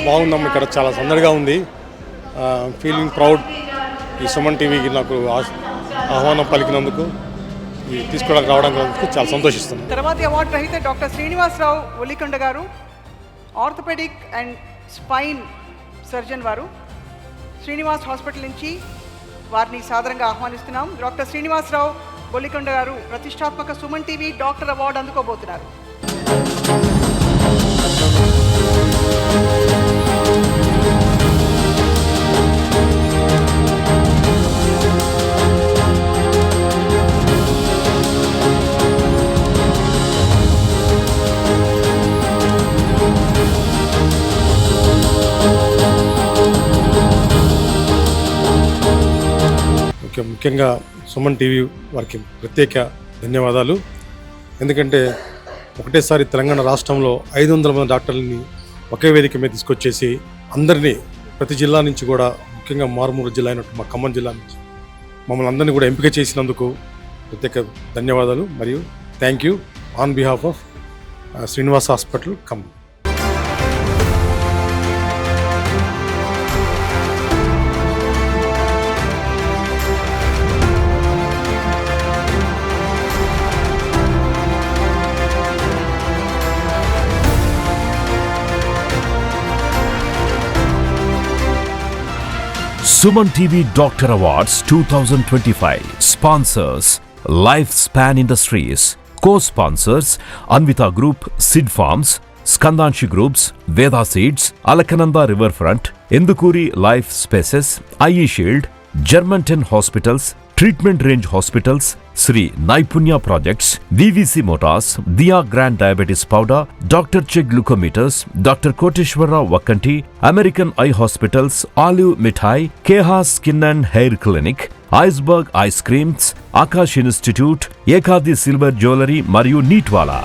బాగుందమ్మ. ఇక్కడ చాలా సందడిగా ఉంది. Feeling proud. ఈ సుమన్ టీవీకి నాకు ఆహ్వానం పలికినందుకు, తీసుకోవడానికి రావడానికి చాలా సంతోషిస్తున్నాను. తర్వాత అవార్డు గ్రహీత డాక్టర్ శ్రీనివాసరావు ఒలికొండ గారు, ఆర్థోపెడిక్ అండ్ స్పైన్ సర్జన్ వారు, శ్రీనివాస్ హాస్పిటల్ నుంచి వారిని సాదరంగా ఆహ్వానిస్తున్నాం. డాక్టర్ శ్రీనివాసరావు బొల్లికొండ గారు ప్రతిష్టాత్మక సుమన్ టీవీ డాక్టర్ అవార్డు అందుకోబోతున్నారు. ముఖ్యంగా సుమన్ టీవీ వారికి ప్రత్యేక ధన్యవాదాలు. ఎందుకంటే ఒకటేసారి తెలంగాణ రాష్ట్రంలో 500 మంది డాక్టర్లని ఒకే వేదిక మీద తీసుకొచ్చేసి అందరినీ ప్రతి జిల్లా నుంచి కూడా, ముఖ్యంగా మారుమూల జిల్లా అయినట్టు మా ఖమ్మం జిల్లా నుంచి మమ్మల్ని అందరినీ కూడా ఎంపిక చేసినందుకు ప్రత్యేక ధన్యవాదాలు. మరియు thank you on behalf of Srinivas hospital Khammam. Suman TV Doctor Awards 2025 sponsors Lifespan Industries, co-sponsors Anvita Group, Sid Farms, Skandanshi Groups, Veda Seeds, Alakananda Riverfront, Endukuri Life Spaces, IE Shield, Germantown Hospitals, Treatment Range Hospitals, Sri Naipunya Projects, VVC Motors, Dia Grand Diabetes Powder, Dr. Chegg Glucometers, Dr. Koteshwara Vakanti, American Eye Hospitals, Olive Mithai, Keha Skin and Hair Clinic, Iceberg Ice Creams, Akash Institute, Ekadi Silver Jewelry మరియు నీట్వాలా.